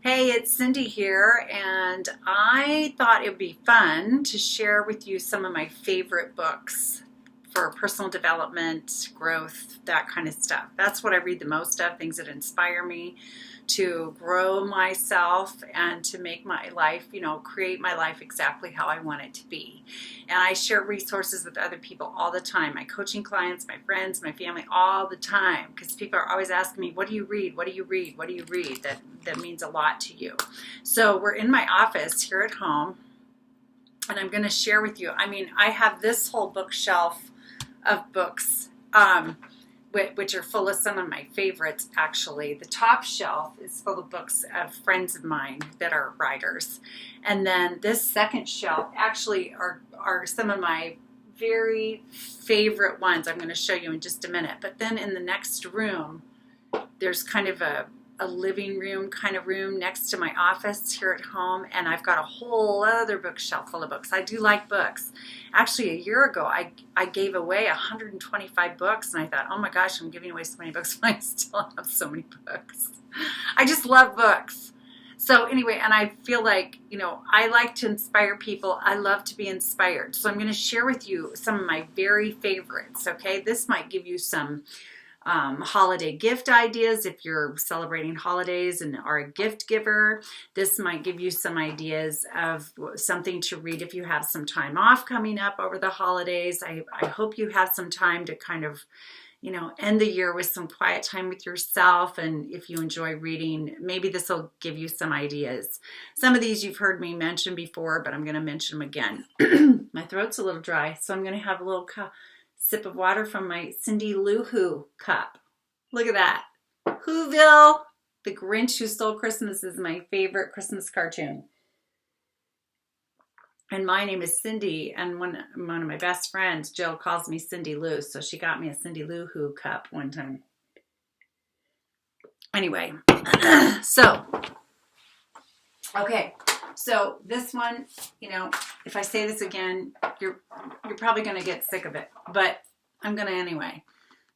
Hey, it's Cindy here, and I thought it would be fun to share with you some of my favorite books for personal development, growth, that kind of stuff. That's what I read the most of, things that inspire me to grow myself and to make my life, create my life exactly how I want it to be. And I share resources with other people all the time, my coaching clients, my friends, my family, all the time, because people are always asking me, what do you read? What do you read? What do you read? That means a lot to you. So we're in my office here at home, and I'm going to share with you. I have this whole bookshelf of books, which are full of some of my favorites, actually. The top shelf is full of books of friends of mine that are writers. And then this second shelf actually are some of my very favorite ones I'm going to show you in just a minute. But then in the next room, there's kind of a living room kind of room next to my office here at home, and I've got a whole other bookshelf full of books. I do like books. Actually, a year ago, I gave away 125 books, and I thought, oh my gosh, I'm giving away so many books, but I still have so many books. I just love books. So anyway, and I feel like, I like to inspire people. I love to be inspired. So I'm going to share with you some of my very favorites, okay? This might give you some holiday gift ideas if you're celebrating holidays and are a gift giver. This might give you some ideas of something to read if you have some time off coming up over the holidays. I hope you have some time to kind of end the year with some quiet time with yourself. And if you enjoy reading, maybe this will give you some ideas. Some of these you've heard me mention before, but I'm going to mention them again. My throat's a little dry, so I'm going to have a little sip of water from my Cindy Lou Who cup. Look at that. Whoville, the Grinch Who Stole Christmas is my favorite Christmas cartoon. And my name is Cindy, and one of my best friends, Jill, calls me Cindy Lou, so she got me a Cindy Lou Who cup one time. Anyway, okay. So this one, if I say this again, you're probably going to get sick of it, but I'm going to anyway.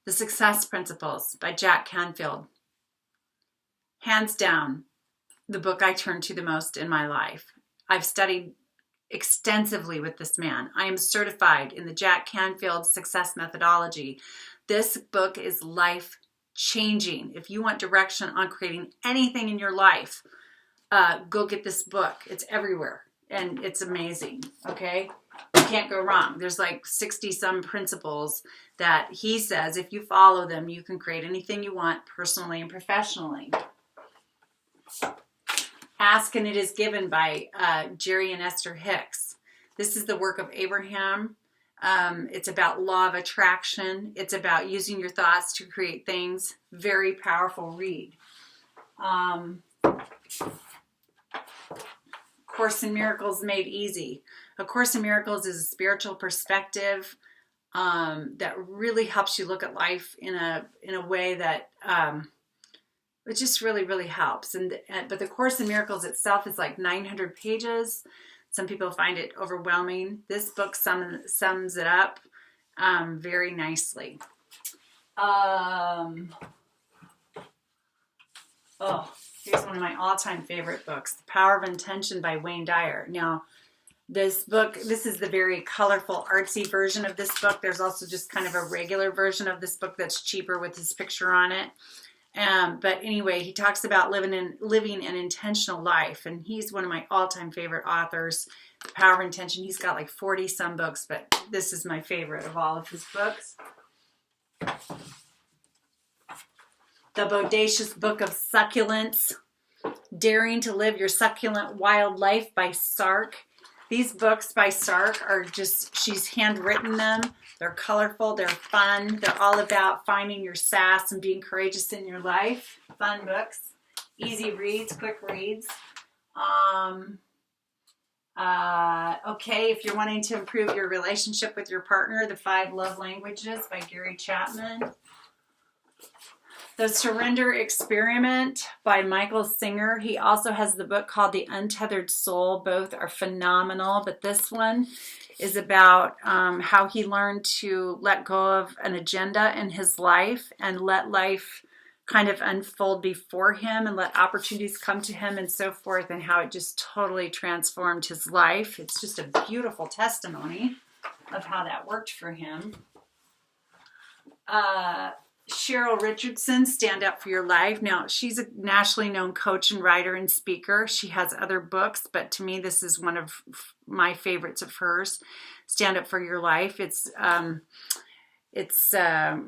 The Success Principles by Jack Canfield. Hands down, the book I turn to the most in my life. I've studied extensively with this man. I am certified in the Jack Canfield Success Methodology. This book is life-changing. If you want direction on creating anything in your life, go get this book. It's everywhere, and it's amazing, okay? You can't go wrong. There's like 60-some principles that he says if you follow them, you can create anything you want personally and professionally. Ask and It Is Given by Jerry and Esther Hicks. This is the work of Abraham. It's about law of attraction. It's about using your thoughts to create things. Very powerful read. Course in Miracles Made Easy. A Course in Miracles is a spiritual perspective that really helps you look at life in a way that it just really, really helps. But the Course in Miracles itself is like 900 pages. Some people find it overwhelming. This book sums it up very nicely. Here's one of my all-time favorite books, The Power of Intention by Wayne Dyer. Now, this is the very colorful, artsy version of this book. There's also just kind of a regular version of this book that's cheaper with his picture on it. But anyway, he talks about living an intentional life, and he's one of my all-time favorite authors. The Power of Intention. He's got like 40-some books, but this is my favorite of all of his books. The Bodacious Book of Succulents, Daring to Live Your Succulent Wild Life by Sark. These books by Sark are just, she's handwritten them. They're colorful, they're fun. They're all about finding your sass and being courageous in your life. Fun books, easy reads, quick reads. Okay, if you're wanting to improve your relationship with your partner, The 5 Love Languages by Gary Chapman. The Surrender Experiment by Michael Singer. He also has the book called The Untethered Soul. Both are phenomenal, but this one is about how he learned to let go of an agenda in his life and let life kind of unfold before him and let opportunities come to him and so forth, and how it just totally transformed his life. It's just a beautiful testimony of how that worked for him. Cheryl Richardson, Stand Up for Your Life. Now, she's a nationally known coach and writer and speaker. She has other books, but to me, this is one of my favorites of hers. Stand Up for Your Life. It's a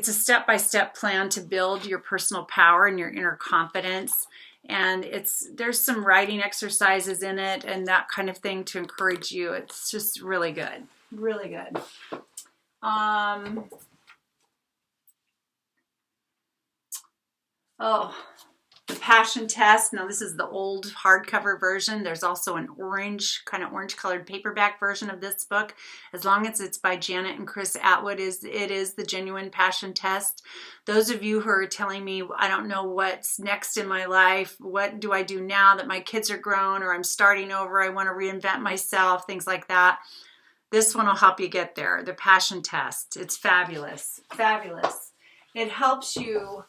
step-by-step plan to build your personal power and your inner confidence. And there's some writing exercises in it and that kind of thing to encourage you. It's just really good. Really good. The Passion Test. Now, this is the old hardcover version. There's also an orange colored paperback version of this book. As long as it's by Janet and Chris Atwood, it is the genuine Passion Test. Those of you who are telling me, I don't know what's next in my life, what do I do now that my kids are grown, or I'm starting over, I want to reinvent myself, things like that. This one will help you get there. The Passion Test. It's fabulous. Fabulous. It helps you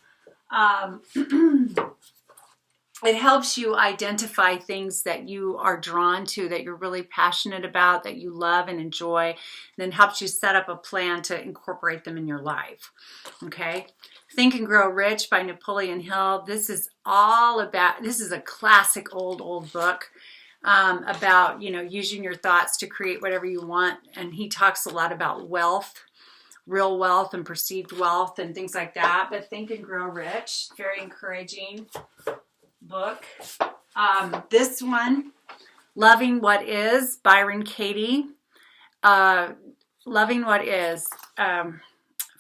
it helps you identify things that you are drawn to, that you're really passionate about, that you love and enjoy, and then helps you set up a plan to incorporate them in your life. Okay? Think and Grow Rich by Napoleon Hill. This is a classic old book about, using your thoughts to create whatever you want. And he talks a lot about wealth, real wealth and perceived wealth and things like that. But Think and Grow Rich, very encouraging book. This one, Loving What Is, Byron Katie. Loving What Is.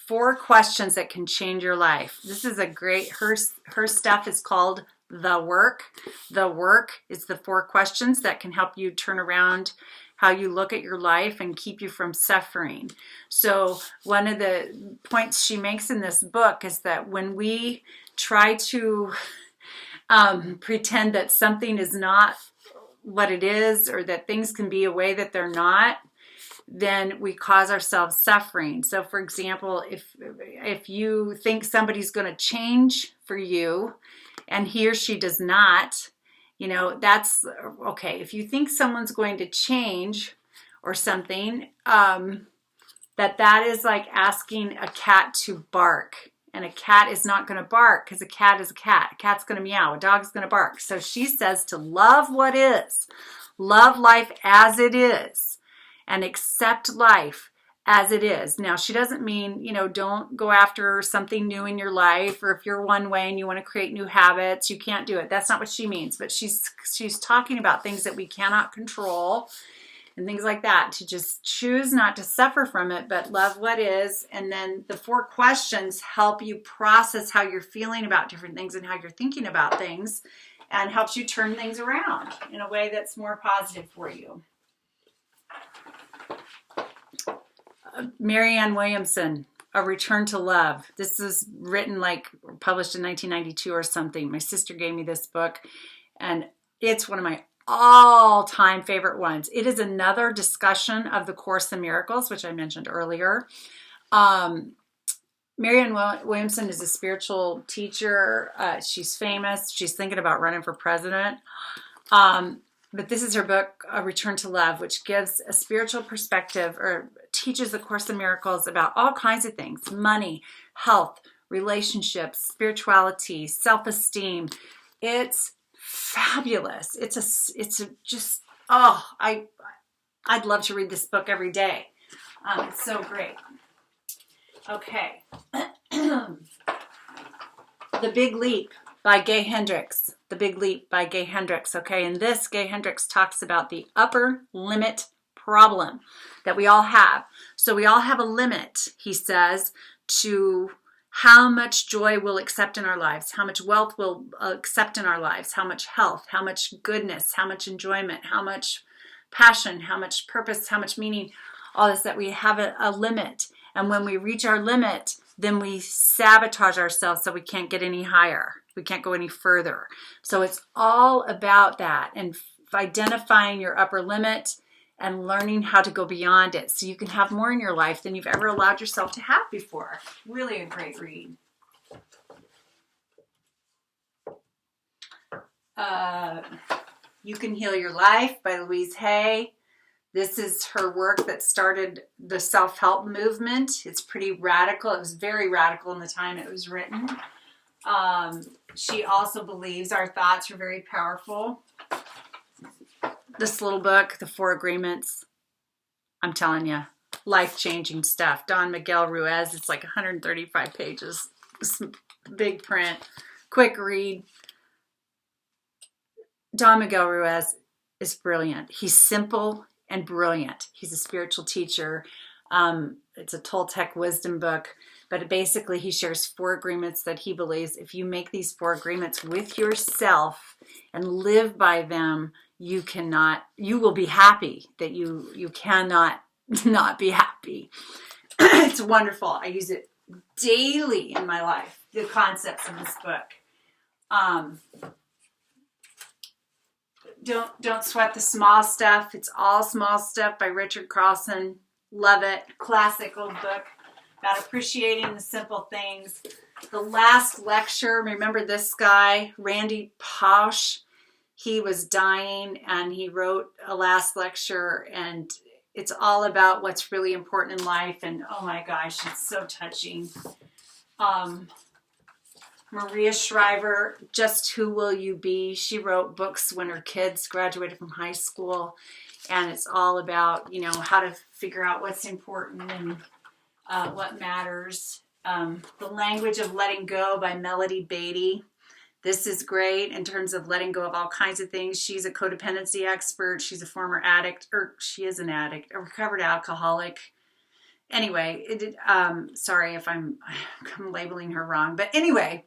4 questions that can change your life. This is a great, her stuff is called The Work. The Work is the 4 questions that can help you turn around how you look at your life and keep you from suffering. So one of the points she makes in this book is that when we try to pretend that something is not what it is, or that things can be a way that they're not, then we cause ourselves suffering. So for example, if you think somebody's going to change for you and he or she does not, that's okay. If you think someone's going to change or something, that is like asking a cat to bark. And a cat is not going to bark because a cat is a cat. A cat's going to meow. A dog's going to bark. So she says to love what is. Love life as it is. And accept life as it is. Now, she doesn't mean, don't go after something new in your life, or if you're one way and you want to create new habits, you can't do it. That's not what she means. But she's talking about things that we cannot control and things like that, to just choose not to suffer from it, but love what is. And then the 4 questions help you process how you're feeling about different things and how you're thinking about things, and helps you turn things around in a way that's more positive for you. Marianne Williamson, A Return to Love. This is published in 1992 or something. My sister gave me this book, and it's one of my all-time favorite ones. It is another discussion of the Course in Miracles, which I mentioned earlier. Marianne Williamson is a spiritual teacher. She's famous. She's thinking about running for president. But this is her book, A Return to Love, which gives a spiritual perspective, or teaches the Course in Miracles about all kinds of things: money, health, relationships, spirituality, self-esteem. It's fabulous. I'd love to read this book every day. It's so great. Okay. The Big Leap by Gay Hendricks. The Big Leap by Gay Hendricks. Okay, in this, Gay Hendricks talks about the upper limit problem that we all have. So we all have a limit, he says, to how much joy we'll accept in our lives, how much wealth we'll accept in our lives, how much health, how much goodness, how much enjoyment, how much passion, how much purpose, how much meaning, all this, that we have a limit. And when we reach our limit, then we sabotage ourselves so we can't get any higher. We can't go any further. So it's all about that, and identifying your upper limit and learning how to go beyond it so you can have more in your life than you've ever allowed yourself to have before. Really a great read. You Can Heal Your Life by Louise Hay. This is her work that started the self-help movement. It's pretty radical. It was very radical in the time it was written. She also believes our thoughts are very powerful. This little book, The Four Agreements, I'm telling you, life-changing stuff. Don Miguel Ruiz, it's like 135 pages. It's big print, quick read. Don Miguel Ruiz is brilliant. He's simple and brilliant. He's a spiritual teacher. It's a Toltec wisdom book, but basically he shares 4 agreements that he believes if you make these 4 agreements with yourself and live by them, you will be happy, that you cannot not be happy. It's wonderful. I use it daily in my life, the concepts in this book. Don't sweat the small stuff. It's all small stuff by Richard Carlson. Love it. Classic old book about appreciating the simple things. The last lecture, remember this guy, Randy Pausch? He was dying and he wrote a last lecture, and it's all about what's really important in life. And oh my gosh, it's so touching. Maria Shriver, Just Who Will You Be? She wrote books when her kids graduated from high school, and it's all about, how to figure out what's important and what matters. The Language of Letting Go by Melody Beatty. This is great in terms of letting go of all kinds of things. She's a codependency expert. She's a former addict, or she is an addict, a recovered alcoholic. Anyway, sorry if I'm labeling her wrong, but anyway,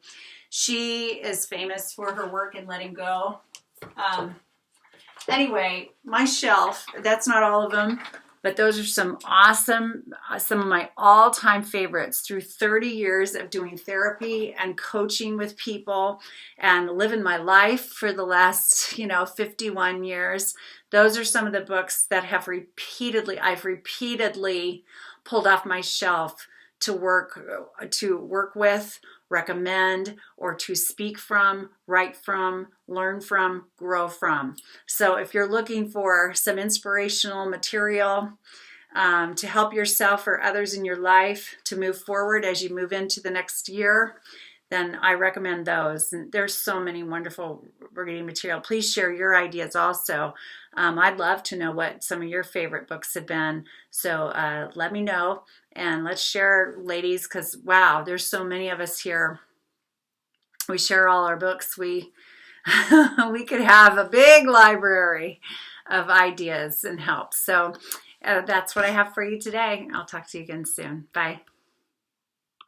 she is famous for her work in letting go. Anyway, my shelf, that's not all of them, but those are some of my all-time favorites through 30 years of doing therapy and coaching with people and living my life for the last, 51 years. Those are some of the books that I've repeatedly pulled off my shelf to work with, recommend, or to speak from, write from, learn from, grow from. So if you're looking for some inspirational material to help yourself or others in your life to move forward as you move into the next year, then I recommend those. And there's so many wonderful reading material. Please share your ideas also. I'd love to know what some of your favorite books have been. So let me know, and let's share, ladies, because wow, there's so many of us here. We share all our books. We could have a big library of ideas and help. So that's what I have for you today. I'll talk to you again soon. Bye.